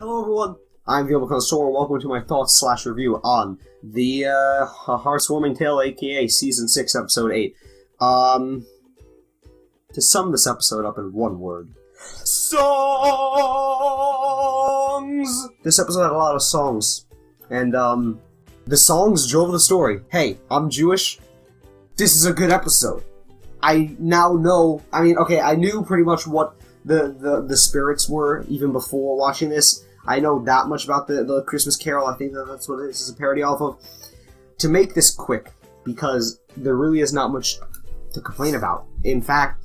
Hello everyone, I'm the Connoisseur. Welcome to my thoughts / review on the Hearthswarming Tale, aka Season 6, Episode 8. To sum this episode up in one word. Songs! This episode had a lot of songs, and the songs drove the story. Hey, I'm Jewish. This is a good episode. I now know, I knew pretty much what the spirits were even before watching this. I know that much about the Christmas Carol. I think that's what this is a parody off of. To make this quick, because there really is not much to complain about. In fact,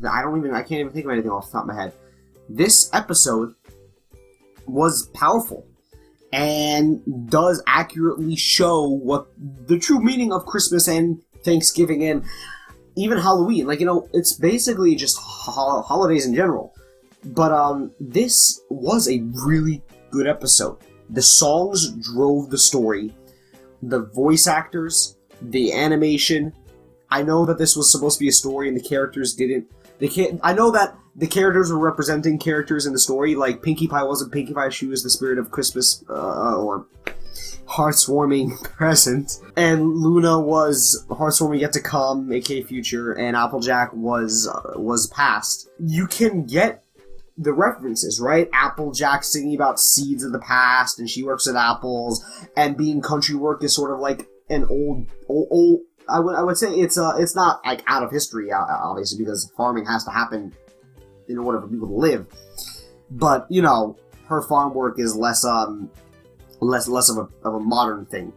I can't even think of anything off the top of my head. This episode was powerful and does accurately show what the true meaning of Christmas and Thanksgiving and even Halloween. It's basically just holidays in general. But this was a really good episode. The songs drove the story. The voice actors, the animation. I know that this was supposed to be a story and the characters didn't. I know that the characters were representing characters in the story. Like Pinkie Pie wasn't Pinkie Pie; she was the spirit of Christmas or Hearthswarming present. And Luna was Hearthswarming yet to come, aka future, and Applejack was past. You can get the references, right? Applejack singing about seeds of the past, and she works at apples, and being country work is sort of like an old. I would say it's not like out of history, obviously, because farming has to happen in order for people to live. But her farm work is less of a modern thing,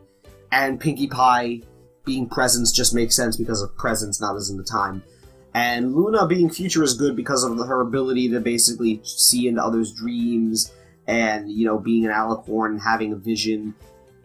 and Pinkie Pie being presents just makes sense because of presents, not as in the time. And Luna being future is good because of her ability to basically see into others' dreams and, being an alicorn and having a vision.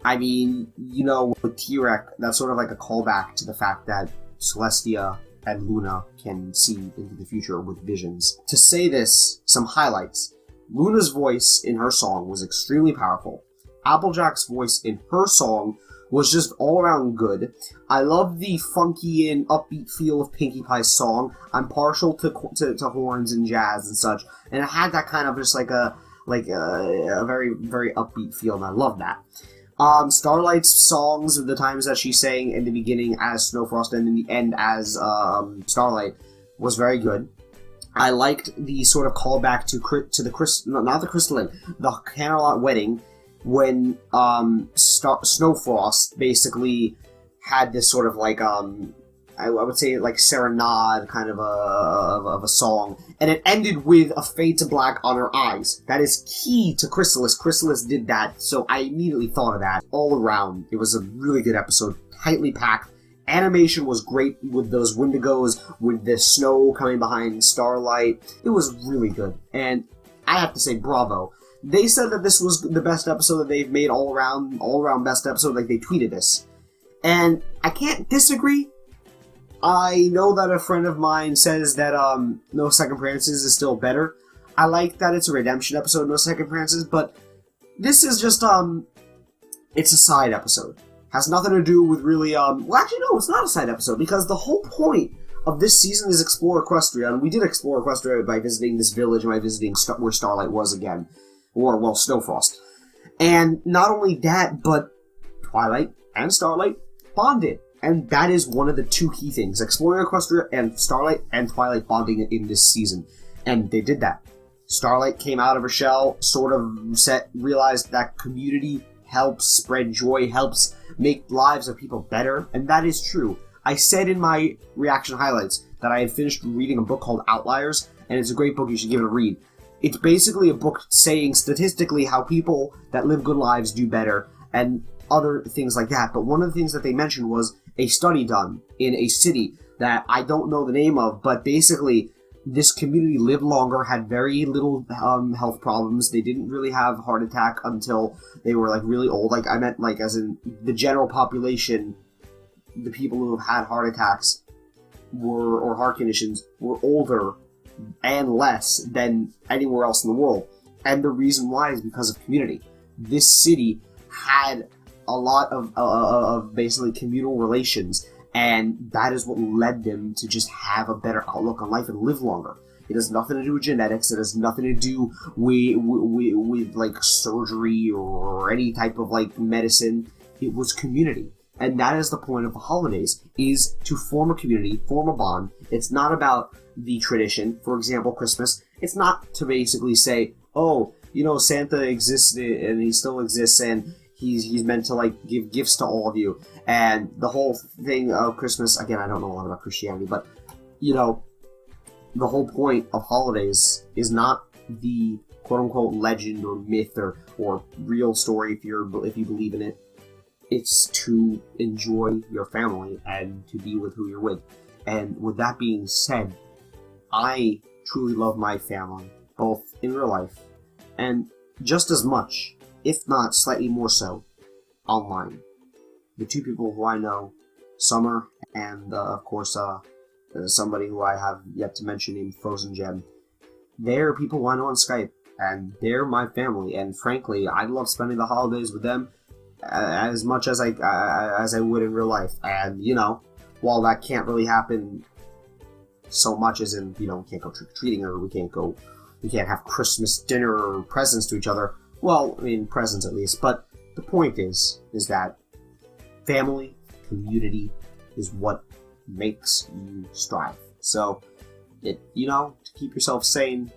With T-Rex, that's sort of like a callback to the fact that Celestia and Luna can see into the future with visions. To say this, some highlights. Luna's voice in her song was extremely powerful. Applejack's voice in her song was just all around good. I love the funky and upbeat feel of Pinkie Pie's song. I'm partial to horns and jazz and such, and it had that kind of just like a very, very upbeat feel, and I love that. Starlight's songs, the times that she sang in the beginning as Snowfrost and in the end as Starlight, was very good. I liked the sort of callback to the Candlelight Wedding, when Snowfrost basically had this sort of like I would say like serenade kind of a song, and it ended with a fade to black on her eyes. That is key to Chrysalis. Chrysalis did that, so I immediately thought of that. All around, it was a really good episode, tightly packed. Animation was great with those Wendigos, with the snow coming behind Starlight. It was really good, and I have to say bravo. They said that this was the best episode that they've made all around best episode, like they tweeted this. And I can't disagree. I know that a friend of mine says that No Second Chances is still better. I like that it's a redemption episode, No Second Chances, but this is just, it's a side episode. Has nothing to do with really, well actually no, it's not a side episode, because the whole point of this season is Explore Equestria, and we did explore Equestria by visiting this village and by visiting where Starlight was again. Or, well, Snowfrost. And not only that, but Twilight and Starlight bonded. And that is one of the two key things. Exploring Equestria and Starlight and Twilight bonding in this season. And they did that. Starlight came out of her shell, sort of realized that community helps spread joy, helps make lives of people better. And that is true. I said in my reaction highlights that I had finished reading a book called Outliers, and it's a great book, you should give it a read. It's basically a book saying statistically how people that live good lives do better and other things like that. But one of the things that they mentioned was a study done in a city that I don't know the name of, but basically this community lived longer, had very little health problems. They didn't really have heart attack until they were like really old. Like I meant like as in the general population, the people who have had heart attacks or heart conditions were older and less than anywhere else in the world. And the reason why is because of community. This city had a lot of basically communal relations, and that is what led them to just have a better outlook on life and live longer. It has nothing to do with genetics. It has nothing to do with like surgery or any type of like medicine. It was community. And that is the point of the holidays, is to form a community, form a bond. It's not about the tradition. For example, Christmas, it's not to basically say, oh, you know, Santa exists and he still exists and he's meant to like give gifts to all of you. And the whole thing of Christmas, again, I don't know a lot about Christianity, but, you know, the whole point of holidays is not the quote-unquote legend or myth or real story if you believe in it. It's to enjoy your family and to be with who you're with. And with that being said, I truly love my family, both in real life and just as much, if not slightly more so, online. The two people who I know, Summer and, of course, somebody who I have yet to mention named Frozen Gem, they're people who I know on Skype, and they're my family. And frankly, I love spending the holidays with them as much as I would in real life. And, you know, while that can't really happen so much as in, you know, we can't go trick-or-treating or we can't have Christmas dinner or presents to each other. Well, I mean, presents at least. But the point is that family, community is what makes you strive. So, you know, to keep yourself sane,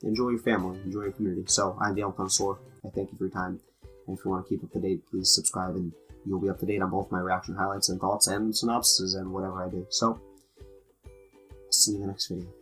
enjoy your family, enjoy your community. So, I'm the Connoisseur. I thank you for your time. And if you want to keep up to date, please subscribe and you'll be up to date on both my reaction highlights and thoughts and synopses and whatever I do. So, see you in the next video.